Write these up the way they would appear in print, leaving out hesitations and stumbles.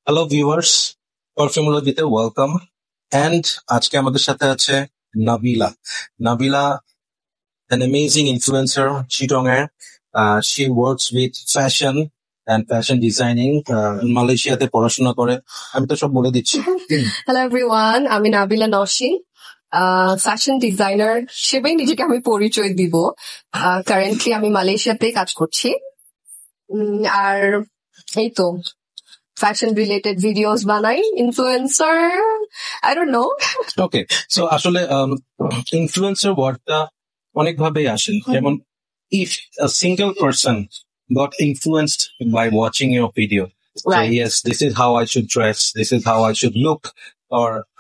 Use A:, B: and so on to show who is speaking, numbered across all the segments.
A: Hello viewers, পারফিউমোলজিতে welcome. And আজকে আমাদের সাথে আছে Nabila. Nabila an amazing influencer Chittagong এর। She works with fashion and fashion designing. মালয়েশিয়াতে পড়াশোনা করে। আমি তো সব বলে দিচ্ছি।
B: হ্যালো এভরিওয়ান, আমি নাবিলা নওশিন, ফ্যাশন ডিজাইনার হিসেবেই নিজেকে আমি পরিচয় দিব। কারেন্টলি আমি মালয়েশিয়াতে কাজ করছি। আর এই তো ফ্যাশন রিলেটেড ভিডিওস বানাই, influencer, I don't know.
A: Okay, so আসলে ইনফ্লুয়েন্সার ওয়ার্ডটা অনেক ভাবেই আসে। যেমন if a single person got influenced by watching your video,
B: Right.
A: say, yes, this is how I should dress, this is how I should look,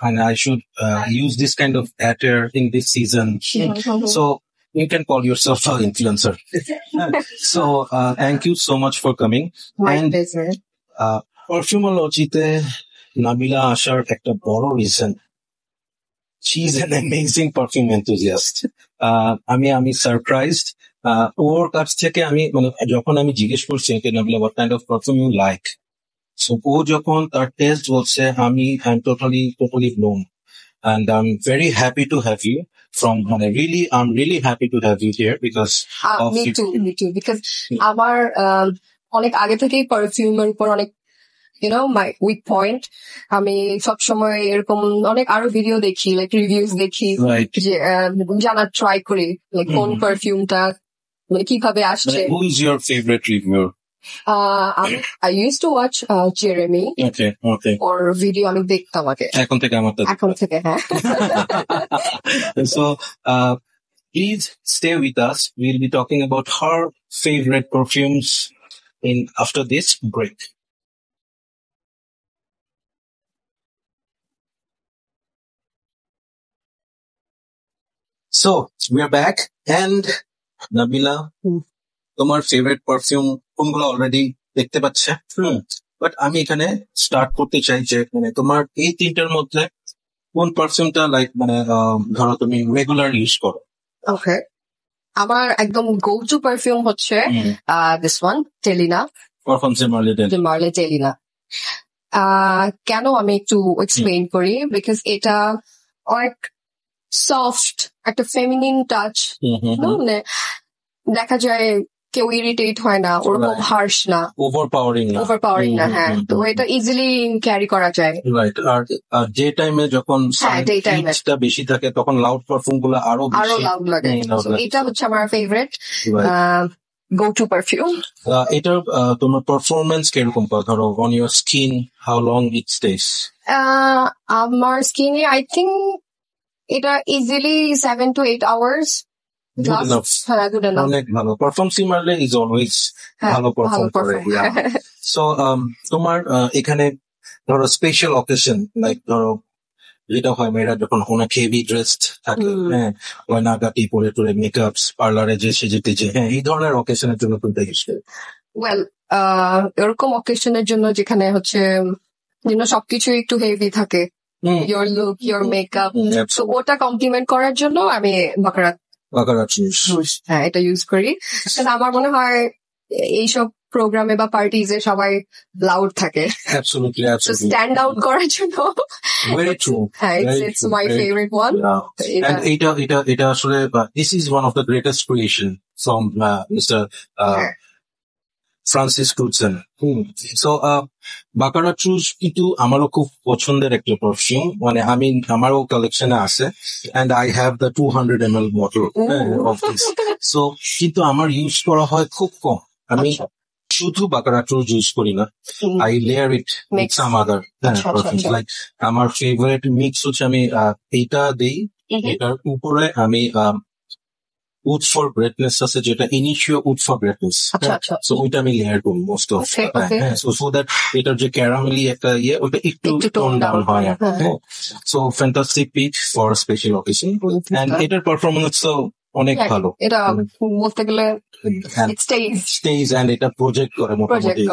A: and I should use this kind of attire in this season. So you can call yourself an influencer. So thank you so much for coming.
B: My
A: And
B: pleasure.
A: পারফিউমোলজিতে Nabila আসার একটা বড় reason, she is an amazing perfume enthusiast. আমি surprised. ওর কাছ থেকে আমি যখন আমি জিজ্ঞেস করছি ওকে, Nabila what kind of perfume you like, so ও যখন তার টেস্ট বলছে, I'm totally blown, and I'm very happy to have you I'm really happy to have you here because of
B: Me too, because আমার অনেক আগে থেকেই পারফিউমের উপর অনেক মাই উইক পয়েন্ট। আমি সবসময় এরকম অনেক আরো ভিডিও দেখি, লাইক রিভিউজ দেখি,
A: Right.
B: যে জানার ট্রাই করি লাইক কোন পারফিউমটা কিভাবে আসছে।
A: who is your favorite reviewer?
B: I used to watch Jeremy,
A: Okay.
B: Or video আমি দেখতাম আগে,
A: এখন থেকে আমারটা
B: এখন থেকে হ্যাঁ।
A: So, please stay with us. We'll be talking about her favorite perfumes after this break. So, we are back, and Nabila, তোমার ফেভারিট পারফিউম কোনগুলো অলরেডি দেখতে পাচ্ছে, বাট আমি এখানে স্টার্ট করতে চাই যে তোমার এই তিনটার মধ্যে কোন পারফিউমটা ধরো তুমি রেগুলার ইউজ করো?
B: ওকে, আমার একদম গো টু পারফিউম হচ্ছে দিস ওয়ান, টেলিনা,
A: পারফিউম
B: de Marle টেলিনা। কেন আমি একটু এক্সপ্লেইন করি, বিকজ এটা অনেক সফট, একটা ফেমিনিন টাচ, মানে দেখা যায় কেউ ইরিটেট হয় না, ওরকম হার্শ না,
A: ওভারপাওয়ারিং
B: না, হ্যাঁ। তো এটা ইজিলি ক্যারি করা যায়,
A: রাইট। আর ডে টাইমে যখন
B: daytime এ
A: হিটটা বেশি থাকে তখন লাউড পারফিউম গুলো আরো
B: লাউড লাগে। এটা হচ্ছে আমার ফেভারিট গো টু পারফিউম।
A: এটার তোমার পারফরমেন্স কিরকম, ধরো on your skin, how long it stage?
B: আমার স্কিনে আই থিঙ্ক এটা easily 7 to 8 hours.
A: Good enough. অনেক ভালো। পারফিউম সিমারলে ইজ অলওয়েজ ভালো পারফর্ম করে। সো তোমার এখানে ধরো স্পেশাল অকেশন, লাইক ধরো যেটা হয় মেয়েরা যখন অনেক হেভি ড্রেসড থাকে, হ্যাঁ, গয়নাগাটি পরে টরে মেকআপ পার্লারে যে সেজেতে যে, হ্যাঁ, এই ধরনের অকেশনের জন্য কোনটা ইউজ করে?
B: ওয়েল, এরকম অকেশনের জন্য যেখানে হচ্ছে সবকিছু একটু হেভি থাকে, ইয়োর লুক, ইয়োর মেকআপ, তো ওটা কমপ্লিমেন্ট করার জন্য আমি বাকারাত হ্যাঁ এটা ইউজ করি। আমার মনে হয় এইসব প্রোগ্রামে বা পার্টিজে সবাই লাউড থাকে, স্ট্যান্ড আউট করার জন্য।
A: Very true.
B: It's my favorite one.
A: And এটা আসলে this is one of the greatest creation from Mr. Francis Kurkdjian. So Baccarat Rouge কিন্তু আমারও খুব পছন্দের একটা পারফিউম, আমারও কালেকশনে আছে, and I have the 200 ml bottle of this. So কিন্তু আমার ইউজ করা হয় খুব কম। আমি শুধু বাকারা ট্রুজ ইউজ করি না, I layer it with some other perfumes. Like আমার ফেভারিট মিক্স হচ্ছে আমি এইটা দেই, এটার উপরে আমি উড ফর গ্রেটনেস আছে, যেটা initio would for greatness, so ওইটা আমি লেয়ার করি মোস্ট অফ, সো দ্যাট এটার যে ক্যারামেলি একটা ওইটা একটু টোন ডাউন হয়। So fantastic pitch for special occasion, and এটার পারফরমেন্স তো অনেক ভালো।
B: এটা বলতে গেলে
A: স্টেজ এন্ড এটা প্রজেক্ট করে মোটামুটি,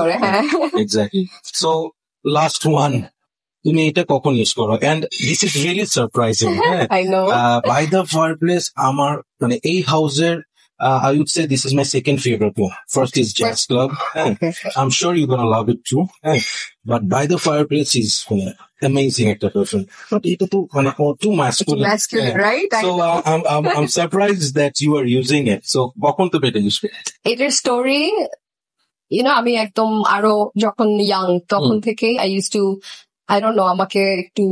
A: এক্স্যাক্টলি। সো লাস্ট ওয়ান, তুমি এটা কখন ইউজ করো? And this is really surprising. By the fireplace আমার এই হাউসের I would say this is my second favorite one. First is Jazz Club.
B: Okay.
A: I'm sure you're gonna love it too. But By the Fireplace is amazing একটা perfume. But এটা তো too masculine.
B: Masculine, right?
A: So I'm surprised that you are using it. So কখন তুমি এটা use করো?
B: এটার story আমি একদম আরো যখন ইয়াং তখন থেকে I use to I don't know আমাকে একটু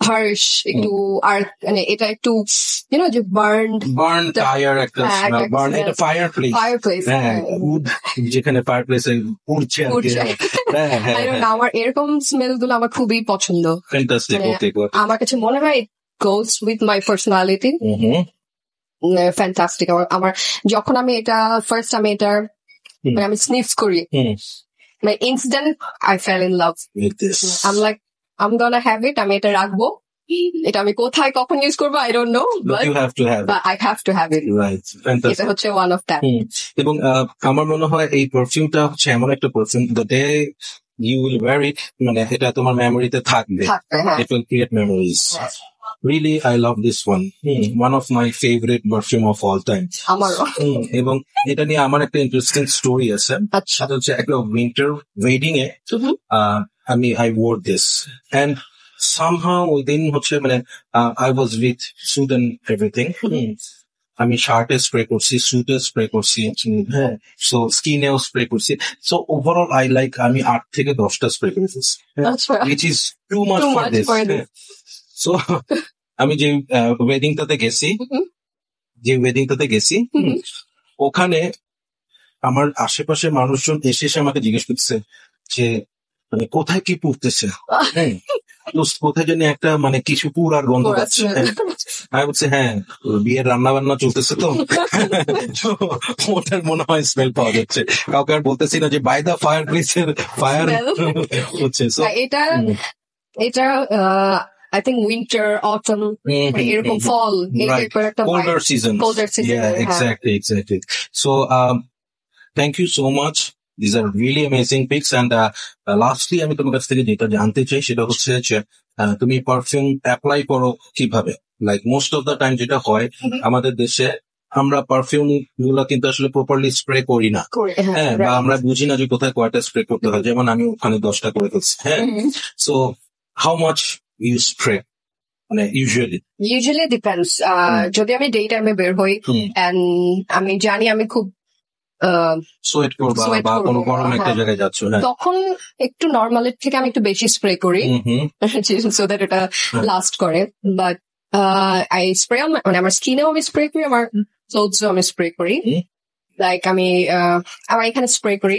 B: হার্শ একটু আর মানে এটা একটু যে
A: বার্ন টায়ার একটা স্মেল বার্ন এটা ফায়ারপ্লেস উড যেখানে ফায়ারপ্লেসে উড়ছে আর কি
B: আমার এরকম স্মেল গুলো আমার খুবই পছন্দ
A: ফ্যান্টাস্টিক ওকে
B: আমার কাছে মনে হয় goes with my personality fantastic আমার যখন আমি এটা ফার্স্ট আমি এটা মানে আমি স্নিফ করি মানে instant I fail in love
A: with this
B: I'm like I'm gonna have it আমি এটা রাখবো এটা আমি কোথায় কখন ইউজ করবো I don't know
A: but you have to have
B: but I have to have it
A: right fantastic
B: এটা হচ্ছে one of that
A: এবং আমার মনে হয় এই পারফিউমটা হচ্ছে এমন একটা perfume the day you will wear it মানে এটা তোমার মেমোরিতে থাকবে it will create memories really I love this one one of my favorite perfume of all time
B: আমারও
A: এবং এটা নিয়ে আমার একটা ইন্টারেস্টিং স্টোরি আছে সেটা হচ্ছে একটা winter wedding A I wore this and somehow within হচ্ছে মানে I was with suit and everything আমি শার্টে স্প্রে করছি সুটে স্প্রে করছি হ্যাঁ সো স্কিনেও স্প্রে করছি সো ওভারঅল আমি 8 থেকে 10টা স্প্রে করেছি which is too much for this so আমি যে ওয়েডিংটাতে গেছি ওখানে আমার আশেপাশে মানুষজন এসে আমাকে জিজ্ঞেস করছে যে মানে কোথায় কি পুড়তেছে হ্যাঁ কোথায় জানি একটা মানে কিছু পুরার গন্ধ পাচ্ছে আমি বলছি হ্যাঁ বিয়ের রান্না বান্না চলতেছে তো ওটার মনে হয় স্মেল পাওয়া যাচ্ছে কাউকে আর বলতেছি না যে বাই দা ফায়ার প্লেসের ফায়ার হচ্ছে
B: এটা I think winter, autumn, এরকম fall, এই টাইপের একটা
A: colder season. Yeah, exactly. So, thank you so much. These are really amazing picks. And lastly, আমি তোমার কাছ থেকে যেটা জানতে চাই সেটা হচ্ছে যে তুমি পারফিউম অ্যাপ্লাই করো কিভাবে? Like most of the time যেটা হয় আমাদের দেশে আমরা পারফিউম গুলো কিন্তু আসলে প্রপারলি স্প্রে করি না হ্যাঁ বা আমরা বুঝি না যে কোথায় কয়টা স্প্রে করতে হয় যেমন আমি ওখানে 10টা করে ফেলছি হ্যাঁ so how much you spray মানে usually
B: depends যদি আমি ডে টাইমে বের হই এন্ড আমি জানি আমি খুব
A: সোয়েট করবা বা কোনো গরম একটা জায়গায় যাচ্ছ
B: তখন একটু নরমালের থেকে আমি একটু বেশি স্প্রে করি সো দ্যাট এটা লাস্ট করে বাট আই স্প্রে মানে আমার স্কিনেও আমি স্প্রে করি আমার ক্লোথসও আমি স্প্রে করি লাইক আমি আমার এখানে স্প্রে করি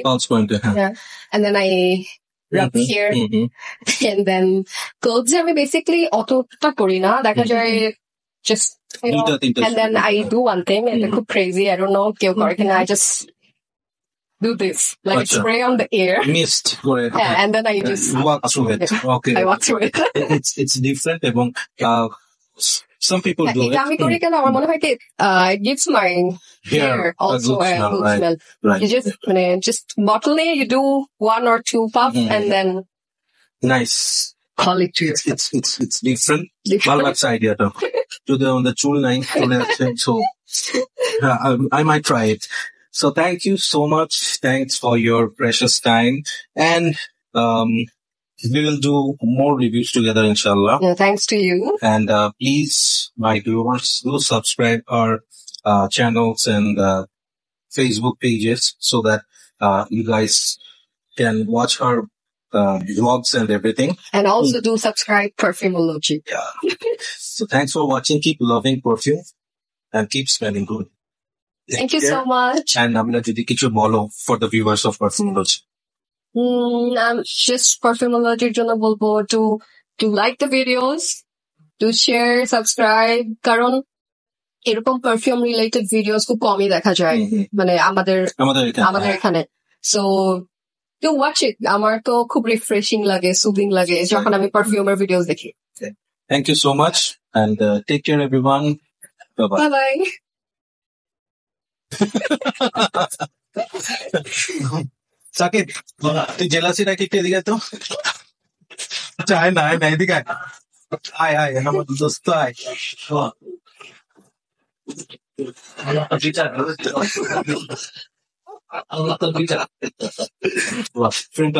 B: and then I rub here and then clothes আমি basically অতটা করি না দেখা যায় just and then I do one thing and it's crazy I don't know কেউ করে কিনা I just do this like spray on the air
A: mist
B: and then I just
A: walk through it okay
B: I walk through it
A: it's different এবং some people do it
B: আমি করি কেন আমার মনে হয় কি it gives my hair also a good smell you just bottle it you do 1 or 2 puff and then
A: nice
B: call it to
A: it's different ভালো লাগছে আইডিয়াটা যদি আমাদের চুল নাই চলে যাচ্ছে so I might try it so thank you so much thanks for your precious time and we will do more reviews together inshallah
B: thanks to you
A: and please my viewers do subscribe our channels and Facebook pages so that you guys can watch our vlogs and everything
B: and also do subscribe Perfumology
A: so thanks for watching keep loving perfume and keep smelling good
B: thank you so much
A: and Amina jodi kichu bolo for the viewers of Perfumology
B: I'm just Perfumology এর জন্য বলবো to like the videos to share subscribe কারণ এরকম perfume related videos খুব কমই দেখা যায় মানে আমাদের এখানে সো টু ওয়াচ ইট আমার তো খুব রিফ্রেশিং লাগে সুদিং লাগে যখন আমি পারফিউমের ভিডিওস দেখি
A: thank you so much and take care everyone bye
B: bye
A: Shakib তুই জেলাসি রাখি একটু এদিকে তো আয় না এদিকে আয় আমার দোস্ত আয় Allah terbicara. Wah, friend.